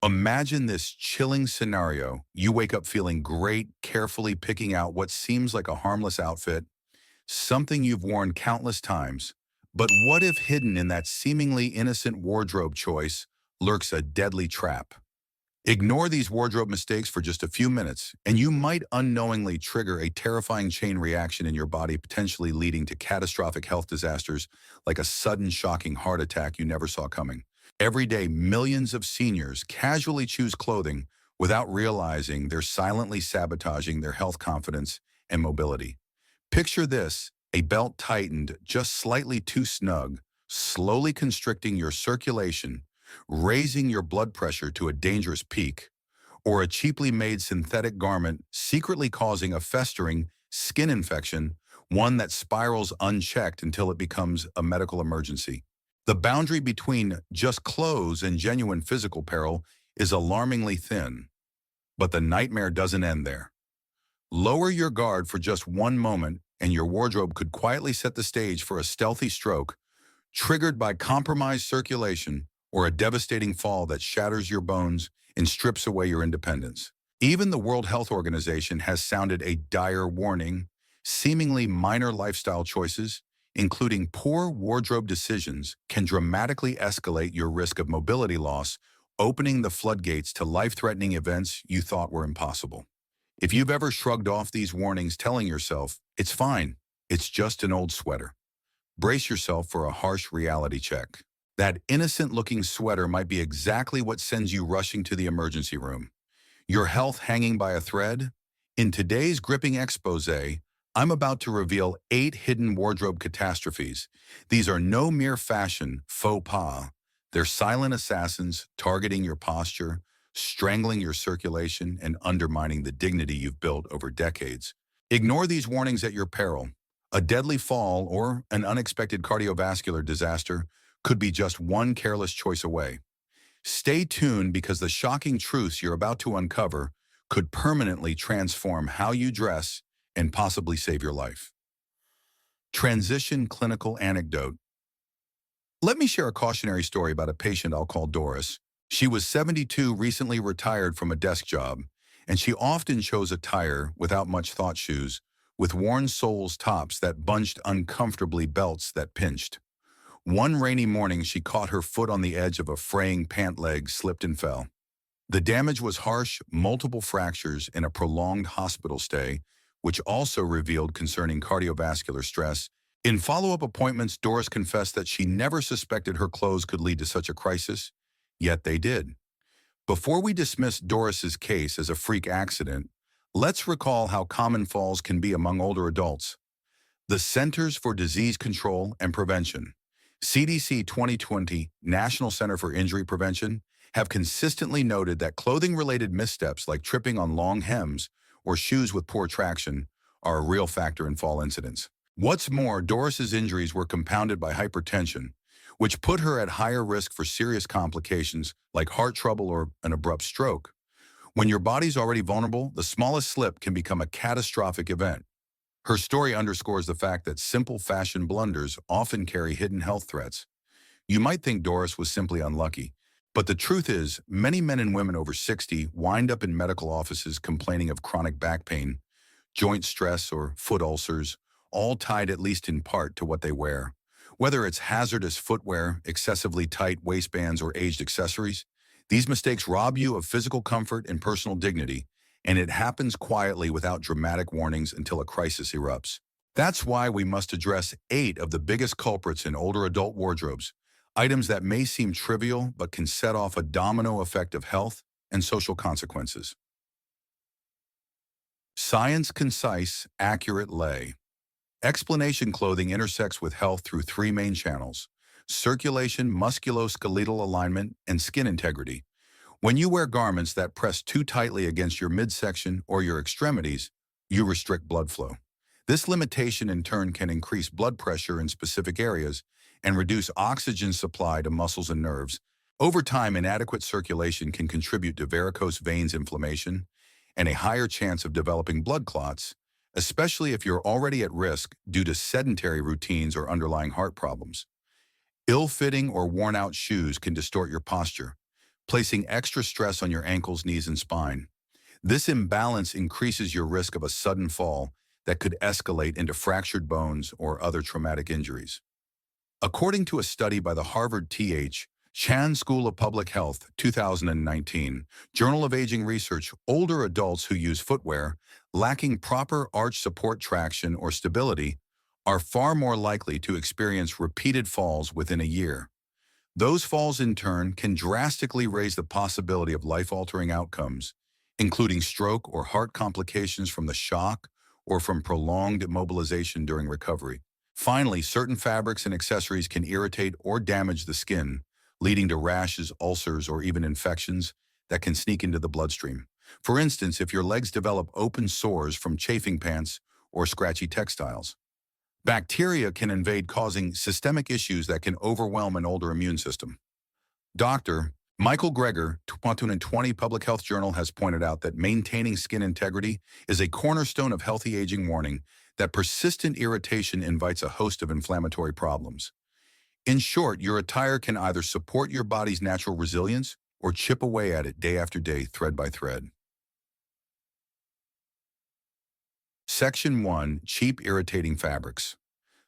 Imagine this chilling scenario. You wake up feeling great, carefully picking out what seems like a harmless outfit, something you've worn countless times. But what if hidden in that seemingly innocent wardrobe choice lurks a deadly trap? Ignore these wardrobe mistakes for just a few minutes, and you might unknowingly trigger a terrifying chain reaction in your body, potentially leading to catastrophic health disasters like a sudden, shocking heart attack you never saw coming. Every day, millions of seniors casually choose clothing without realizing they're silently sabotaging their health confidence and mobility. Picture this: a belt tightened just slightly too snug, slowly constricting your circulation, raising your blood pressure to a dangerous peak, or a cheaply made synthetic garment secretly causing a festering skin infection, one that spirals unchecked until it becomes a medical emergency. The boundary between just clothes and genuine physical peril is alarmingly thin, but the nightmare doesn't end there. Lower your guard for just one moment, and your wardrobe could quietly set the stage for a stealthy stroke, triggered by compromised circulation or a devastating fall that shatters your bones and strips away your independence. Even the World Health Organization has sounded a dire warning. Seemingly minor lifestyle choices, including poor wardrobe decisions, can dramatically escalate your risk of mobility loss, opening the floodgates to life-threatening events you thought were impossible. If you've ever shrugged off these warnings, telling yourself, "It's fine, it's just an old sweater," brace yourself for a harsh reality check. That innocent-looking sweater might be exactly what sends you rushing to the emergency room. Your health hanging by a thread? In today's gripping expose, I'm about to reveal 8 hidden wardrobe catastrophes. These are no mere fashion faux pas. They're silent assassins targeting your posture, strangling your circulation, and undermining the dignity you've built over decades. Ignore these warnings at your peril. A deadly fall or an unexpected cardiovascular disaster could be just one careless choice away. Stay tuned, because the shocking truths you're about to uncover could permanently transform how you dress and possibly save your life. Transition clinical anecdote. Let me share a cautionary story about a patient I'll call Doris. She was 72, recently retired from a desk job, and she often chose attire without much thought: shoes with worn soles, tops that bunched uncomfortably, belts that pinched. One rainy morning, she caught her foot on the edge of a fraying pant leg, slipped and fell. The damage was harsh: multiple fractures and a prolonged hospital stay, which also revealed concerning cardiovascular stress. In follow-up appointments, Doris confessed that she never suspected her clothes could lead to such a crisis, yet they did. Before we dismiss Doris's case as a freak accident, let's recall how common falls can be among older adults. The Centers for Disease Control and Prevention, CDC 2020, National Center for Injury Prevention, have consistently noted that clothing-related missteps like tripping on long hems or shoes with poor traction are a real factor in fall incidents. What's more, Doris's injuries were compounded by hypertension, which put her at higher risk for serious complications like heart trouble or an abrupt stroke. When your body's already vulnerable, the smallest slip can become a catastrophic event. Her story underscores the fact that simple fashion blunders often carry hidden health threats. You might think Doris was simply unlucky, but the truth is, many men and women over 60 wind up in medical offices complaining of chronic back pain, joint stress, or foot ulcers, all tied at least in part to what they wear. Whether it's hazardous footwear, excessively tight waistbands, or aged accessories, these mistakes rob you of physical comfort and personal dignity, and it happens quietly without dramatic warnings until a crisis erupts. That's why we must address 8 of the biggest culprits in older adult wardrobes, items that may seem trivial but can set off a domino effect of health and social consequences. Science concise, accurate lay. Explanation clothing intersects with health through 3 main channels: circulation, musculoskeletal alignment, and skin integrity. When you wear garments that press too tightly against your midsection or your extremities, you restrict blood flow. This limitation in turn can increase blood pressure in specific areas and reduce oxygen supply to muscles and nerves. Over time, inadequate circulation can contribute to varicose veins inflammation and a higher chance of developing blood clots, especially if you're already at risk due to sedentary routines or underlying heart problems. Ill-fitting or worn-out shoes can distort your posture, placing extra stress on your ankles, knees, and spine. This imbalance increases your risk of a sudden fall that could escalate into fractured bones or other traumatic injuries. According to a study by the Harvard T.H. Chan School of Public Health, 2019, Journal of Aging Research, older adults who use footwear lacking proper arch support traction or stability are far more likely to experience repeated falls within a year. Those falls, in turn, can drastically raise the possibility of life-altering outcomes, including stroke or heart complications from the shock or from prolonged immobilization during recovery. Finally, certain fabrics and accessories can irritate or damage the skin, leading to rashes, ulcers, or even infections that can sneak into the bloodstream. For instance, if your legs develop open sores from chafing pants or scratchy textiles. Bacteria can invade, causing systemic issues that can overwhelm an older immune system. Dr. Michael Greger, 2020 Public Health Journal, has pointed out that maintaining skin integrity is a cornerstone of healthy aging, warning that persistent irritation invites a host of inflammatory problems. In short, your attire can either support your body's natural resilience or chip away at it day after day, thread by thread. Section 1. Cheap, irritating fabrics.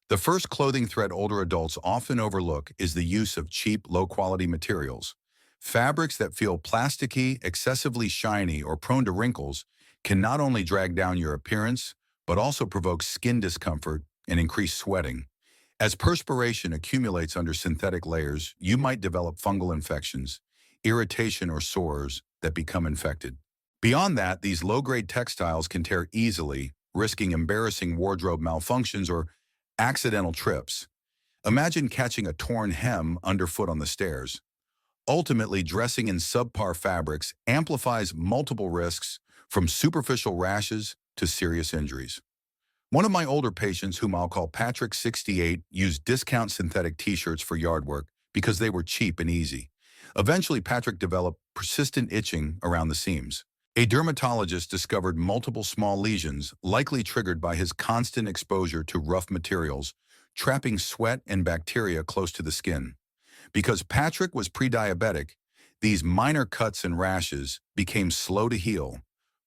The first clothing thread older adults often overlook is the use of cheap, low-quality materials. Fabrics that feel plasticky, excessively shiny, or prone to wrinkles can not only drag down your appearance, but also provoke skin discomfort and increase sweating. As perspiration accumulates under synthetic layers, you might develop fungal infections, irritation, or sores that become infected. Beyond that, these low-grade textiles can tear easily, risking embarrassing wardrobe malfunctions or accidental trips. Imagine catching a torn hem underfoot on the stairs. Ultimately, dressing in subpar fabrics amplifies multiple risks, from superficial rashes to serious injuries. One of my older patients, whom I'll call Patrick, 68, used discount synthetic t-shirts for yard work because they were cheap and easy. Eventually, Patrick developed persistent itching around the seams. A dermatologist discovered multiple small lesions, likely triggered by his constant exposure to rough materials, trapping sweat and bacteria close to the skin. Because Patrick was pre-diabetic, these minor cuts and rashes became slow to heal,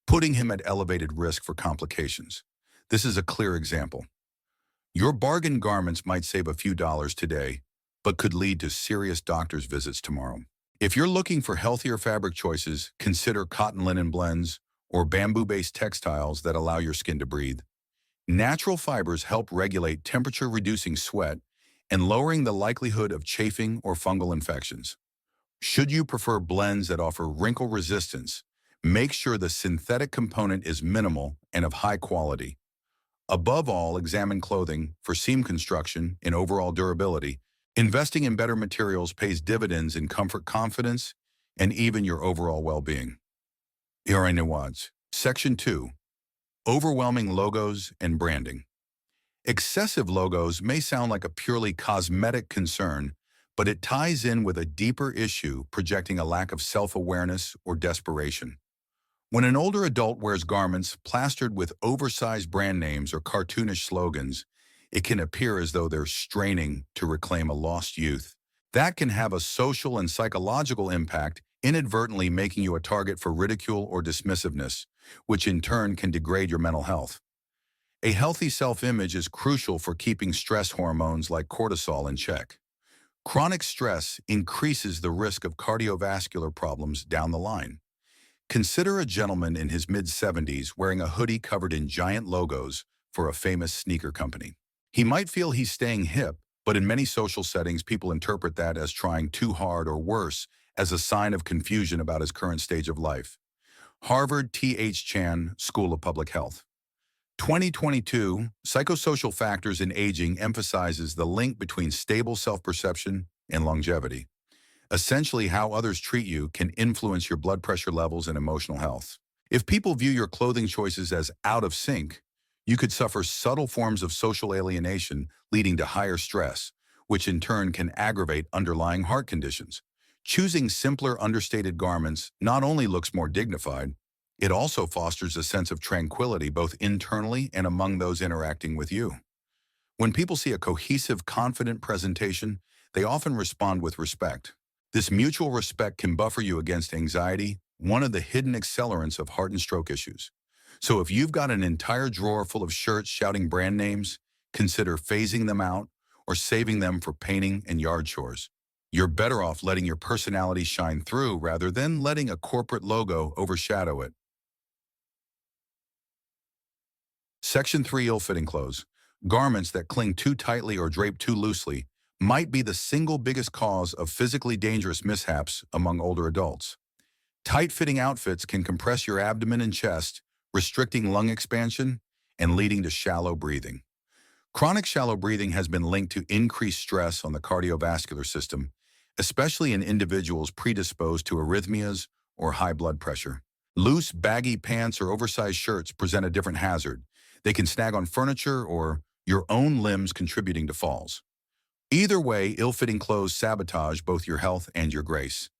putting him at elevated risk for complications. This is a clear example. Your bargain garments might save a few dollars today, but could lead to serious doctor's visits tomorrow. If you're looking for healthier fabric choices, consider cotton linen blends or bamboo-based textiles that allow your skin to breathe. Natural fibers help regulate temperature, reducing sweat and lowering the likelihood of chafing or fungal infections. Should you prefer blends that offer wrinkle resistance, make sure the synthetic component is minimal and of high quality. Above all, examine clothing for seam construction and overall durability. Investing in better materials pays dividends in comfort, confidence, and even your overall well-being. Here are nuance. Section 2. Overwhelming logos and branding. Excessive logos may sound like a purely cosmetic concern, but it ties in with a deeper issue, projecting a lack of self-awareness or desperation. When an older adult wears garments plastered with oversized brand names or cartoonish slogans, it can appear as though they're straining to reclaim a lost youth. That can have a social and psychological impact, inadvertently making you a target for ridicule or dismissiveness, which in turn can degrade your mental health. A healthy self-image is crucial for keeping stress hormones like cortisol in check. Chronic stress increases the risk of cardiovascular problems down the line. Consider a gentleman in his mid-70s wearing a hoodie covered in giant logos for a famous sneaker company. He might feel he's staying hip, but in many social settings, people interpret that as trying too hard, or worse, as a sign of confusion about his current stage of life. Harvard T.H. Chan School of Public Health. 2022, Psychosocial Factors in Aging emphasizes the link between stable self-perception and longevity. Essentially, how others treat you can influence your blood pressure levels and emotional health. If people view your clothing choices as out of sync, you could suffer subtle forms of social alienation, leading to higher stress, which in turn can aggravate underlying heart conditions. Choosing simpler, understated garments not only looks more dignified, it also fosters a sense of tranquility both internally and among those interacting with you. When people see a cohesive, confident presentation, they often respond with respect. This mutual respect can buffer you against anxiety, one of the hidden accelerants of heart and stroke issues. So if you've got an entire drawer full of shirts shouting brand names, consider phasing them out or saving them for painting and yard chores. You're better off letting your personality shine through rather than letting a corporate logo overshadow it. Section 3: Ill-fitting clothes. Garments that cling too tightly or drape too loosely might be the single biggest cause of physically dangerous mishaps among older adults. Tight-fitting outfits can compress your abdomen and chest, restricting lung expansion and leading to shallow breathing. Chronic shallow breathing has been linked to increased stress on the cardiovascular system, especially in individuals predisposed to arrhythmias or high blood pressure. Loose, baggy pants or oversized shirts present a different hazard. They can snag on furniture or your own limbs, contributing to falls. Either way, ill-fitting clothes sabotage both your health and your grace.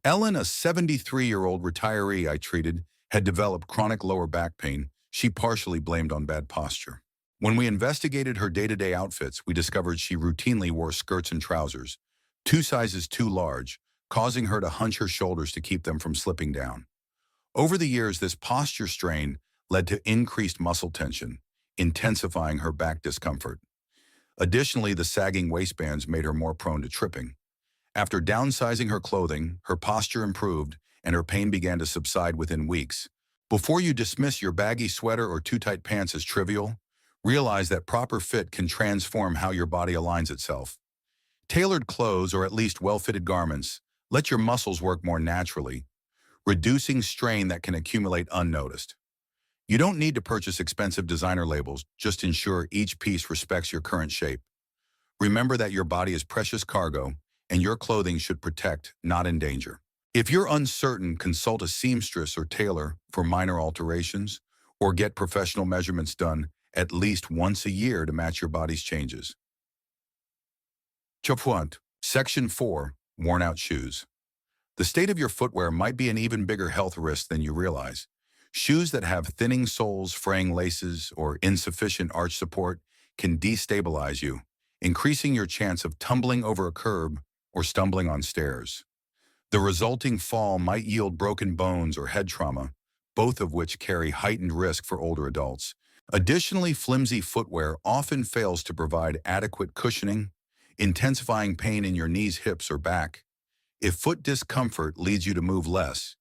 Ellen, a 73-year-old retiree I treated, had developed chronic lower back pain she partially blamed on bad posture. When we investigated her day-to-day outfits, we discovered she routinely wore skirts and trousers, 2 sizes too large, causing her to hunch her shoulders to keep them from slipping down. Over the years, this posture strain led to increased muscle tension, intensifying her back discomfort. Additionally, the sagging waistbands made her more prone to tripping. After downsizing her clothing, her posture improved and her pain began to subside within weeks. Before you dismiss your baggy sweater or too tight pants as trivial, realize that proper fit can transform how your body aligns itself. Tailored clothes, or at least well-fitted garments, let your muscles work more naturally, reducing strain that can accumulate unnoticed. You don't need to purchase expensive designer labels, just ensure each piece respects your current shape. Remember that your body is precious cargo, and your clothing should protect, not endanger. If you're uncertain, consult a seamstress or tailor for minor alterations, or get professional measurements done at least once a year to match your body's changes. Section 4: Worn-out shoes. The state of your footwear might be an even bigger health risk than you realize. Shoes that have thinning soles, fraying laces, or insufficient arch support can destabilize you, increasing your chance of tumbling over a curb or stumbling on stairs. The resulting fall might yield broken bones or head trauma, both of which carry heightened risk for older adults. Additionally, flimsy footwear often fails to provide adequate cushioning, intensifying pain in your knees, hips, or back. If foot discomfort leads you to move less,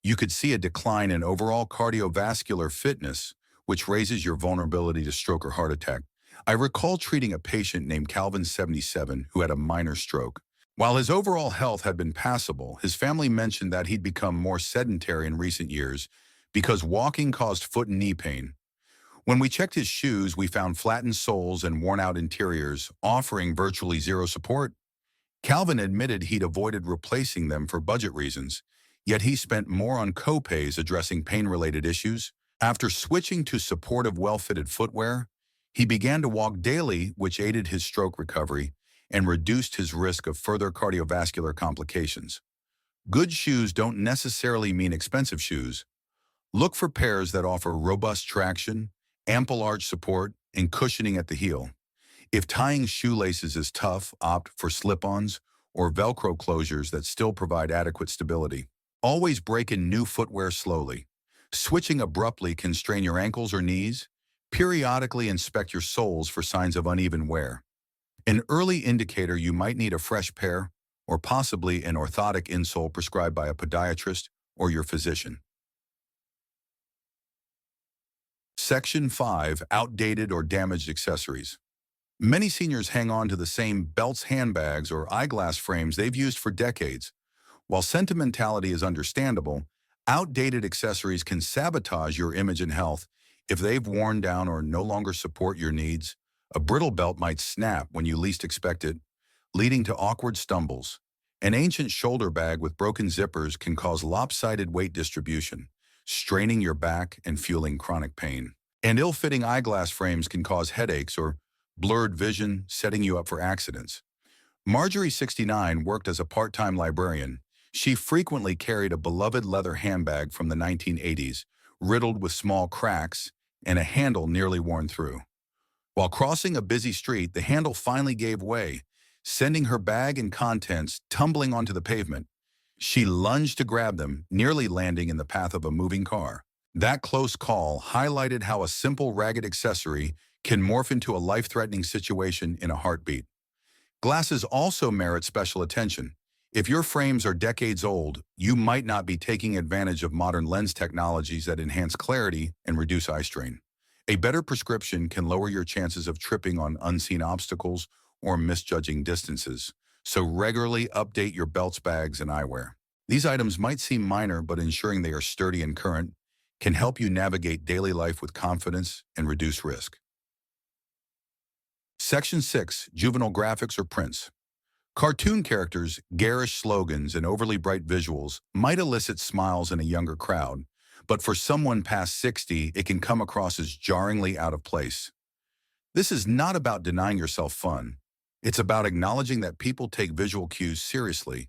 you could see a decline in overall cardiovascular fitness, which raises your vulnerability to stroke or heart attack. I recall treating a patient named Calvin, 77, who had a minor stroke. While his overall health had been passable, his family mentioned that he'd become more sedentary in recent years because walking caused foot and knee pain. When we checked his shoes, we found flattened soles and worn-out interiors, offering virtually zero support. Calvin admitted he'd avoided replacing them for budget reasons, yet he spent more on co-pays addressing pain-related issues. After switching to supportive, well-fitted footwear, he began to walk daily, which aided his stroke recovery and reduced his risk of further cardiovascular complications. Good shoes don't necessarily mean expensive shoes. Look for pairs that offer robust traction, ample arch support, and cushioning at the heel. If tying shoelaces is tough, opt for slip-ons or Velcro closures that still provide adequate stability. Always break in new footwear slowly. Switching abruptly can strain your ankles or knees. Periodically inspect your soles for signs of uneven wear. An early indicator you might need a fresh pair or possibly an orthotic insole prescribed by a podiatrist or your physician. Section 5: Outdated or damaged accessories. Many seniors hang on to the same belts, handbags, or eyeglass frames they've used for decades. While sentimentality is understandable, outdated accessories can sabotage your image and health if they've worn down or no longer support your needs. A brittle belt might snap when you least expect it, leading to awkward stumbles. An ancient shoulder bag with broken zippers can cause lopsided weight distribution, straining your back and fueling chronic pain. And ill-fitting eyeglass frames can cause headaches or blurred vision, setting you up for accidents. Marjorie, 69, worked as a part-time librarian. She frequently carried a beloved leather handbag from the 1980s, riddled with small cracks and a handle nearly worn through. While crossing a busy street, the handle finally gave way, sending her bag and contents tumbling onto the pavement. She lunged to grab them, nearly landing in the path of a moving car. That close call highlighted how a simple ragged accessory can morph into a life-threatening situation in a heartbeat. Glasses also merit special attention. If your frames are decades old, you might not be taking advantage of modern lens technologies that enhance clarity and reduce eye strain. A better prescription can lower your chances of tripping on unseen obstacles or misjudging distances, so regularly update your belts, bags, and eyewear. These items might seem minor, but ensuring they are sturdy and current can help you navigate daily life with confidence and reduce risk. Section 6. Juvenile graphics or prints. Cartoon characters, garish slogans, and overly bright visuals might elicit smiles in a younger crowd, but for someone past 60, it can come across as jarringly out of place. This is not about denying yourself fun. It's about acknowledging that people take visual cues seriously.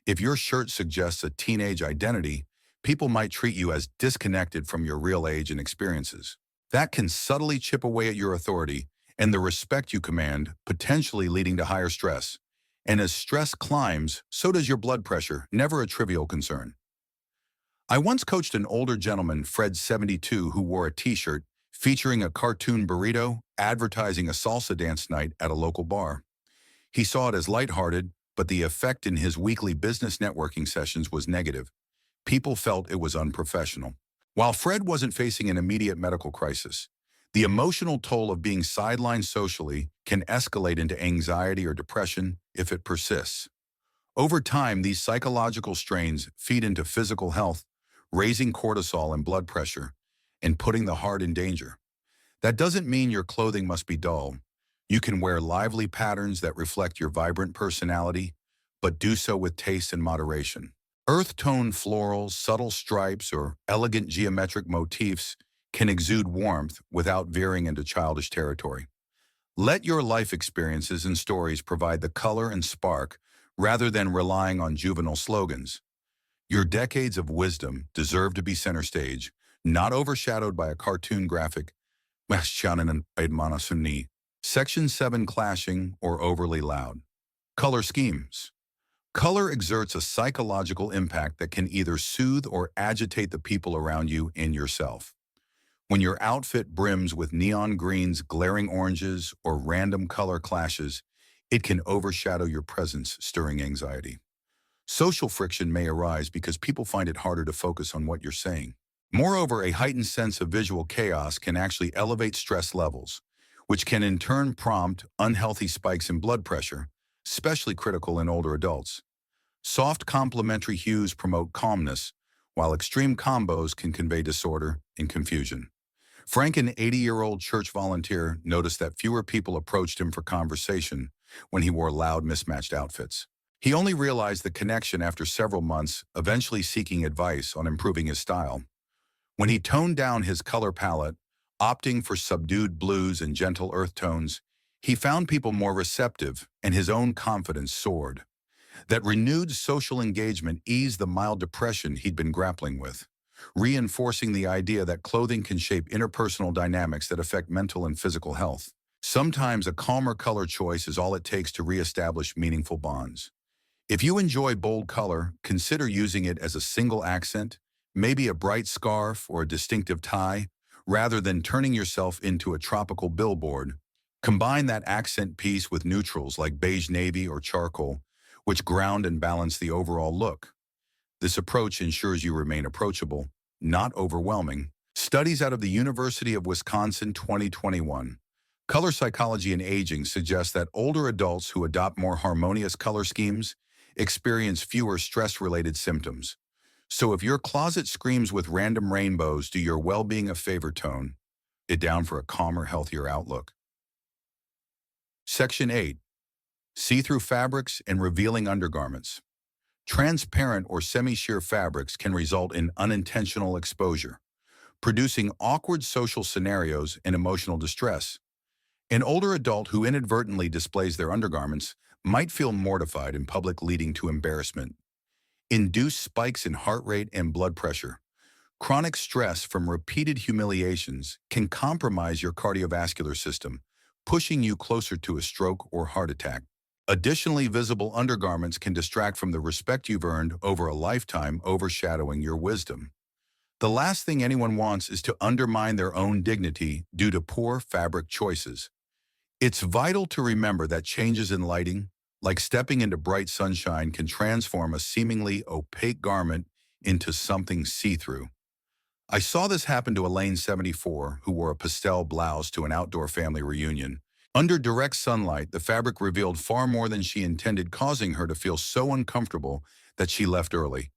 If your shirt suggests a teenage identity, people might treat you as disconnected from your real age and experiences. That can subtly chip away at your authority and the respect you command, potentially leading to higher stress. And as stress climbs, so does your blood pressure, never a trivial concern. I once coached an older gentleman, Fred 72, who wore a t-shirt featuring a cartoon burrito advertising a salsa dance night at a local bar. He saw it as lighthearted, but the effect in his weekly business networking sessions was negative. People felt it was unprofessional. While Fred wasn't facing an immediate medical crisis, the emotional toll of being sidelined socially can escalate into anxiety or depression if it persists. Over time, these psychological strains feed into physical health, raising cortisol and blood pressure, and putting the heart in danger. That doesn't mean your clothing must be dull. You can wear lively patterns that reflect your vibrant personality, but do so with taste and moderation. Earth-tone florals, subtle stripes, or elegant geometric motifs can exude warmth without veering into childish territory. Let your life experiences and stories provide the color and spark rather than relying on juvenile slogans. Your decades of wisdom deserve to be center stage, not overshadowed by a cartoon graphic. Section 7. Clashing or overly loud. Color schemes. Color exerts a psychological impact that can either soothe or agitate the people around you and yourself. When your outfit brims with neon greens, glaring oranges, or random color clashes, it can overshadow your presence, stirring anxiety. Social friction may arise because people find it harder to focus on what you're saying. Moreover, a heightened sense of visual chaos can actually elevate stress levels, which can in turn prompt unhealthy spikes in blood pressure, especially critical in older adults. Soft complementary hues promote calmness, while extreme combos can convey disorder and confusion. Frank, an 80-year-old church volunteer, noticed that fewer people approached him for conversation when he wore loud, mismatched outfits. He only realized the connection after several months, eventually seeking advice on improving his style. When he toned down his color palette, opting for subdued blues and gentle earth tones, he found people more receptive and his own confidence soared. That renewed social engagement eased the mild depression he'd been grappling with, reinforcing the idea that clothing can shape interpersonal dynamics that affect mental and physical health. Sometimes a calmer color choice is all it takes to reestablish meaningful bonds. If you enjoy bold color, consider using it as a single accent, maybe a bright scarf or a distinctive tie, rather than turning yourself into a tropical billboard. Combine that accent piece with neutrals like beige navy or charcoal, which ground and balance the overall look. This approach ensures you remain approachable, not overwhelming. Studies out of the University of Wisconsin 2021. Color psychology and aging suggest that older adults who adopt more harmonious color schemes experience fewer stress-related symptoms. So if your closet screams with random rainbows, do your well-being a favor, tone it down for a calmer, healthier outlook. Section 8. See-through fabrics and revealing undergarments. Transparent or semi-sheer fabrics can result in unintentional exposure, producing awkward social scenarios and emotional distress. An older adult who inadvertently displays their undergarments might feel mortified in public, leading to embarrassment. Induced spikes in heart rate and blood pressure. Chronic stress from repeated humiliations can compromise your cardiovascular system, pushing you closer to a stroke or heart attack. Additionally, visible undergarments can distract from the respect you've earned over a lifetime, overshadowing your wisdom. The last thing anyone wants is to undermine their own dignity due to poor fabric choices. It's vital to remember that changes in lighting, like stepping into bright sunshine, can transform a seemingly opaque garment into something see-through. I saw this happen to Elaine, 74, who wore a pastel blouse to an outdoor family reunion. Under direct sunlight, the fabric revealed far more than she intended, causing her to feel so uncomfortable that she left early.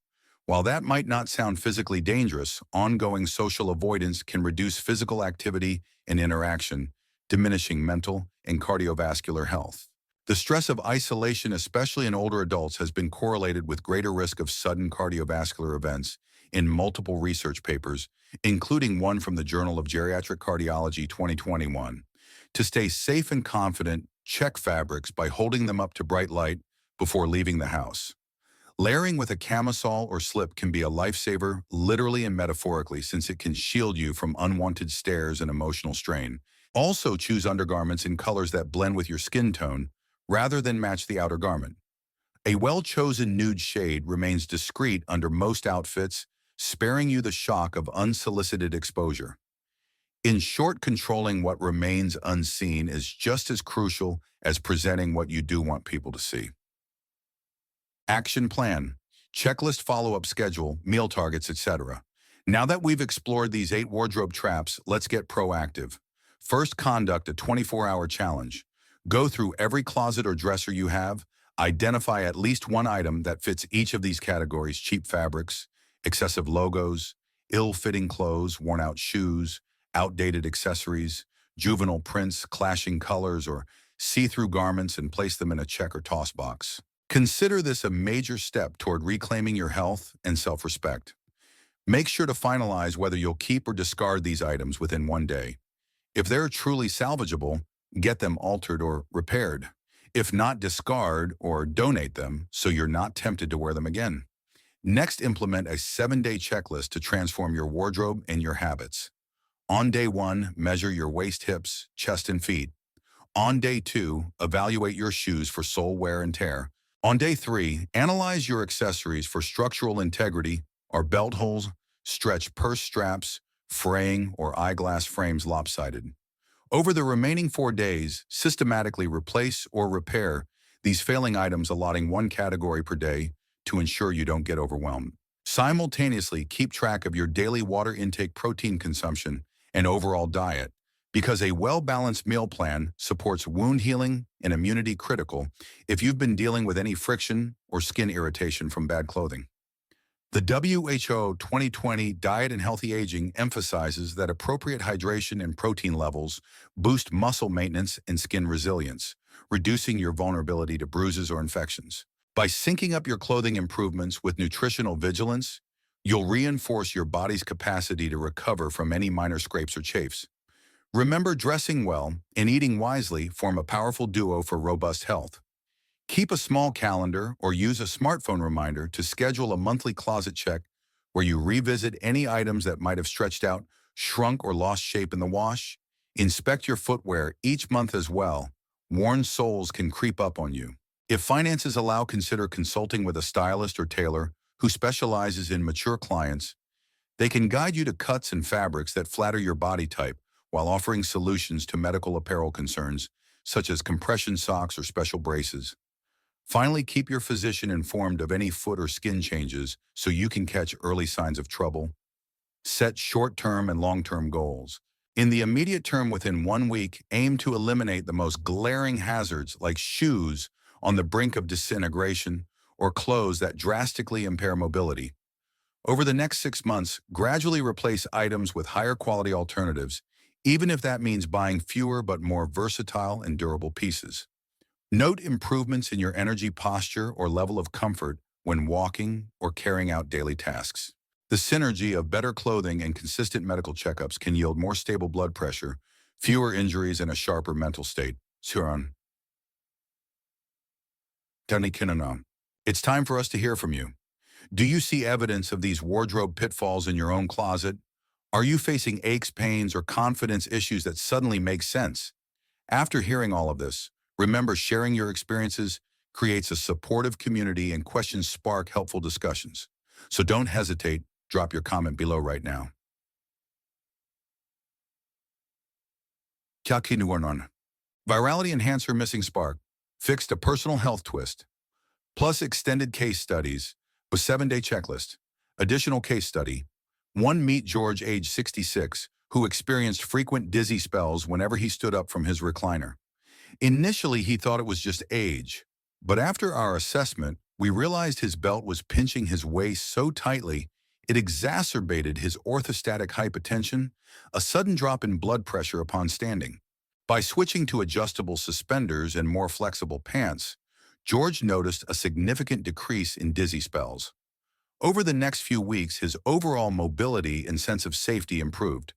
While that might not sound physically dangerous, ongoing social avoidance can reduce physical activity and interaction, diminishing mental and cardiovascular health. The stress of isolation, especially in older adults, has been correlated with greater risk of sudden cardiovascular events in multiple research papers, including one from the Journal of Geriatric Cardiology 2021. To stay safe and confident, check fabrics by holding them up to bright light before leaving the house. Layering with a camisole or slip can be a lifesaver, literally and metaphorically, since it can shield you from unwanted stares and emotional strain. Also, choose undergarments in colors that blend with your skin tone rather than match the outer garment. A well-chosen nude shade remains discreet under most outfits, sparing you the shock of unsolicited exposure. In short, controlling what remains unseen is just as crucial as presenting what you do want people to see. Action plan, checklist follow-up schedule, meal targets, etc. Now that we've explored these 8 wardrobe traps, let's get proactive. First, conduct a 24-hour challenge. Go through every closet or dresser you have, identify at least one item that fits each of these categories: cheap fabrics, excessive logos, ill-fitting clothes, worn-out shoes, outdated accessories, juvenile prints, clashing colors, or see-through garments, and place them in a check or toss box. Consider this a major step toward reclaiming your health and self-respect. Make sure to finalize whether you'll keep or discard these items within one day. If they're truly salvageable, get them altered or repaired. If not, discard or donate them so you're not tempted to wear them again. Next, implement a 7-day checklist to transform your wardrobe and your habits. On day 1, measure your waist, hips, chest, and feet. On day 2, evaluate your shoes for sole wear and tear. On day 3, analyze your accessories for structural integrity. Are belt holes, stretched purse straps, fraying, or eyeglass frames lopsided? Over the remaining 4 days, systematically replace or repair these failing items, allotting one category per day to ensure you don't get overwhelmed. Simultaneously, keep track of your daily water intake, protein consumption, and overall diet, because a well-balanced meal plan supports wound healing and immunity, critical if you've been dealing with any friction or skin irritation from bad clothing. The WHO 2020 Diet and Healthy Aging emphasizes that appropriate hydration and protein levels boost muscle maintenance and skin resilience, reducing your vulnerability to bruises or infections. By syncing up your clothing improvements with nutritional vigilance, you'll reinforce your body's capacity to recover from any minor scrapes or chafes. Remember, dressing well and eating wisely form a powerful duo for robust health. Keep a small calendar or use a smartphone reminder to schedule a monthly closet check where you revisit any items that might have stretched out, shrunk, or lost shape in the wash. Inspect your footwear each month as well. Worn soles can creep up on you. If finances allow, consider consulting with a stylist or tailor who specializes in mature clients. They can guide you to cuts and fabrics that flatter your body type while offering solutions to medical apparel concerns, such as compression socks or special braces. Finally, keep your physician informed of any foot or skin changes so you can catch early signs of trouble. Set short-term and long-term goals. In the immediate term, within 1 week, aim to eliminate the most glaring hazards like shoes on the brink of disintegration or clothes that drastically impair mobility. Over the next 6 months, gradually replace items with higher quality alternatives, even if that means buying fewer but more versatile and durable pieces. Note improvements in your energy, posture, or level of comfort when walking or carrying out daily tasks. The synergy of better clothing and consistent medical checkups can yield more stable blood pressure, fewer injuries, and a sharper mental state. It's time for us to hear from you. Do you see evidence of these wardrobe pitfalls in your own closet? Are you facing aches, pains, or confidence issues that suddenly make sense? After hearing all of this, Remember, sharing your experiences creates a supportive community and questions spark helpful discussions. So don't hesitate, drop your comment below right now. Kya kinuwanan? Virality enhancer missing spark. Fixed a personal health twist. Plus extended case studies with 7-day checklist. Additional case study. One meet George, age 66, who experienced frequent dizzy spells whenever he stood up from his recliner. Initially, he thought it was just age, but after our assessment, we realized his belt was pinching his waist so tightly it exacerbated his orthostatic hypotension, a sudden drop in blood pressure upon standing. By switching to adjustable suspenders and more flexible pants, George noticed a significant decrease in dizzy spells. Over the next few weeks, his overall mobility and sense of safety improved.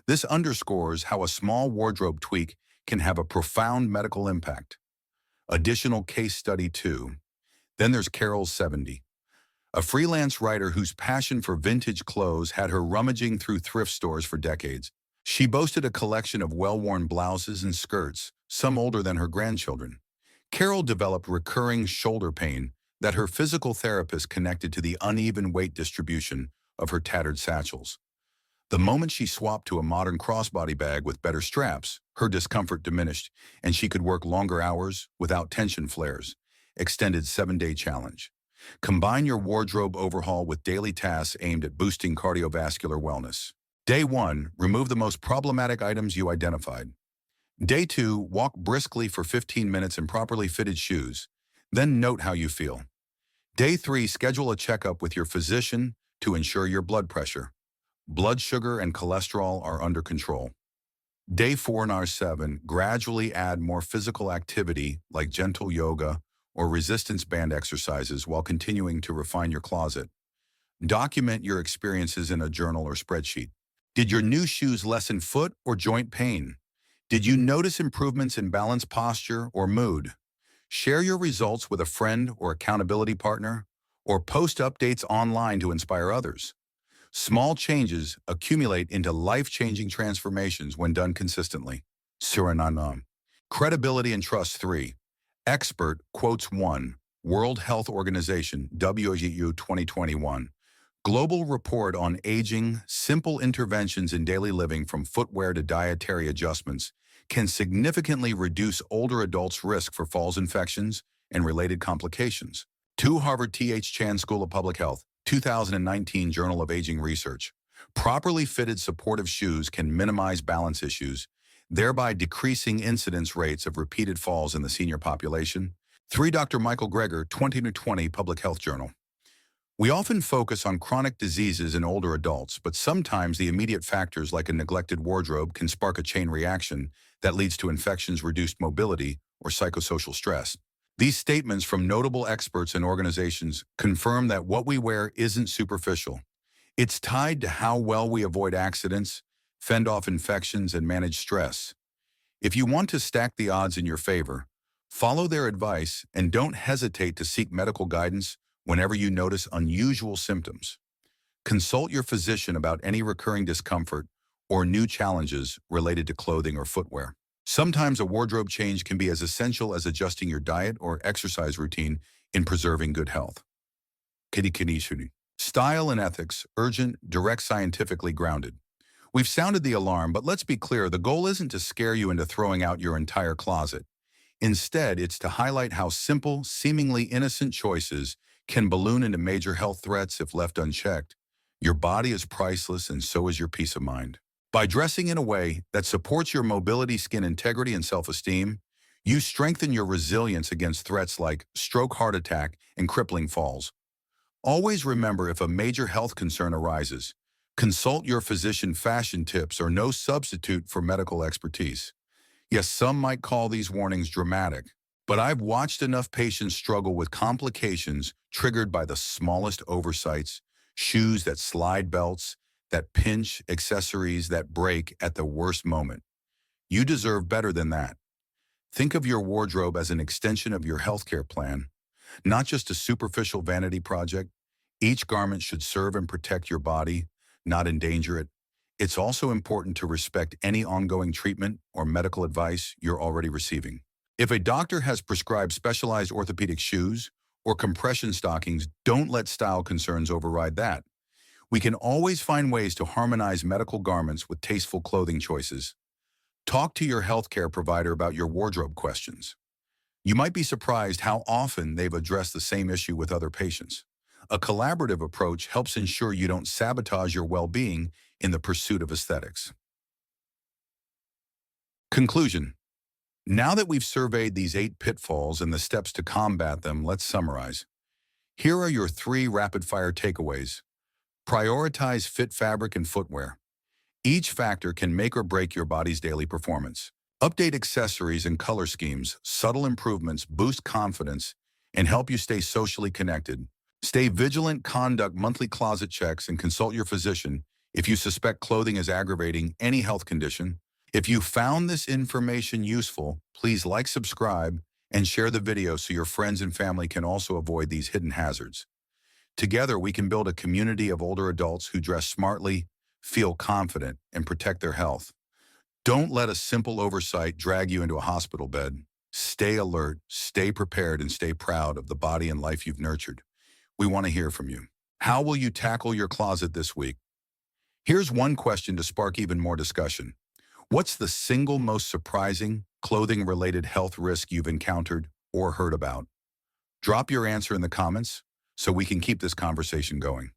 This underscores how a small wardrobe tweak can have a profound medical impact. Additional case study 2. Then there's Carol, 70. A freelance writer whose passion for vintage clothes had her rummaging through thrift stores for decades. She boasted a collection of well-worn blouses and skirts, some older than her grandchildren. Carol developed recurring shoulder pain that her physical therapist connected to the uneven weight distribution of her tattered satchels. The moment she swapped to a modern crossbody bag with better straps, her discomfort diminished, and she could work longer hours without tension flares. Extended 7-day challenge. Combine your wardrobe overhaul with daily tasks aimed at boosting cardiovascular wellness. Day 1, remove the most problematic items you identified. Day 2, walk briskly for 15 minutes in properly fitted shoes. Then note how you feel. Day 3, schedule a checkup with your physician to ensure your blood pressure, blood sugar, and cholesterol are under control. Day 4 and R7, gradually add more physical activity like gentle yoga or resistance band exercises while continuing to refine your closet. Document your experiences in a journal or spreadsheet. Did your new shoes lessen foot or joint pain? Did you notice improvements in balance, posture, or mood? Share your results with a friend or accountability partner, or post updates online to inspire others. Small changes accumulate into life-changing transformations when done consistently. Surananam. Credibility and trust 3. Expert quotes 1. World Health Organization, WHO 2021. Global Report on Aging, Simple Interventions in Daily Living from Footwear to Dietary Adjustments can significantly reduce older adults' risk for falls infections and related complications. 2. Harvard T.H. Chan School of Public Health, 2019 Journal of Aging Research. Properly fitted supportive shoes can minimize balance issues, thereby decreasing incidence rates of repeated falls in the senior population. 3. Dr. Michael Greger, 2020 Public Health Journal. We often focus on chronic diseases in older adults, but sometimes the immediate factors like a neglected wardrobe can spark a chain reaction that leads to infections, reduced mobility, or psychosocial stress. These statements from notable experts and organizations confirm that what we wear isn't superficial. It's tied to how well we avoid accidents, fend off infections, and manage stress. If you want to stack the odds in your favor, follow their advice and don't hesitate to seek medical guidance whenever you notice unusual symptoms. Consult your physician about any recurring discomfort or new challenges related to clothing or footwear. Sometimes a wardrobe change can be as essential as adjusting your diet or exercise routine in preserving good health. Style and ethics, urgent, direct, scientifically grounded. We've sounded the alarm, but let's be clear, the goal isn't to scare you into throwing out your entire closet. Instead, it's to highlight how simple, seemingly innocent choices can balloon into major health threats if left unchecked. Your body is priceless, and so is your peace of mind. By dressing in a way that supports your mobility, skin integrity, and self-esteem, you strengthen your resilience against threats like stroke, heart attack, and crippling falls. Always remember, if a major health concern arises, consult your physician. Fashion tips are no substitute for medical expertise. Yes, some might call these warnings dramatic, but I've watched enough patients struggle with complications triggered by the smallest oversights: shoes that slide, belts that pinch, accessories that break at the worst moment. You deserve better than that. Think of your wardrobe as an extension of your healthcare plan, not just a superficial vanity project. Each garment should serve and protect your body, not endanger it. It's also important to respect any ongoing treatment or medical advice you're already receiving. If a doctor has prescribed specialized orthopedic shoes or compression stockings, don't let style concerns override that. We can always find ways to harmonize medical garments with tasteful clothing choices. Talk to your healthcare provider about your wardrobe questions. You might be surprised how often they've addressed the same issue with other patients. A collaborative approach helps ensure you don't sabotage your well-being in the pursuit of aesthetics. Conclusion. Now that we've surveyed these 8 pitfalls and the steps to combat them, let's summarize. Here are your 3 rapid-fire takeaways. Prioritize fit fabric and footwear. Each factor can make or break your body's daily performance. Update accessories and color schemes. Subtle improvements boost confidence and help you stay socially connected. Stay vigilant, conduct monthly closet checks, and consult your physician if you suspect clothing is aggravating any health condition. If you found this information useful, please like, subscribe, and share the video so your friends and family can also avoid these hidden hazards. Together, we can build a community of older adults who dress smartly, feel confident, and protect their health. Don't let a simple oversight drag you into a hospital bed. Stay alert, stay prepared, and stay proud of the body and life you've nurtured. We want to hear from you. How will you tackle your closet this week? Here's one question to spark even more discussion. What's the single most surprising clothing-related health risk you've encountered or heard about? Drop your answer in the comments so we can keep this conversation going.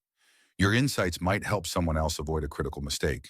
Your insights might help someone else avoid a critical mistake.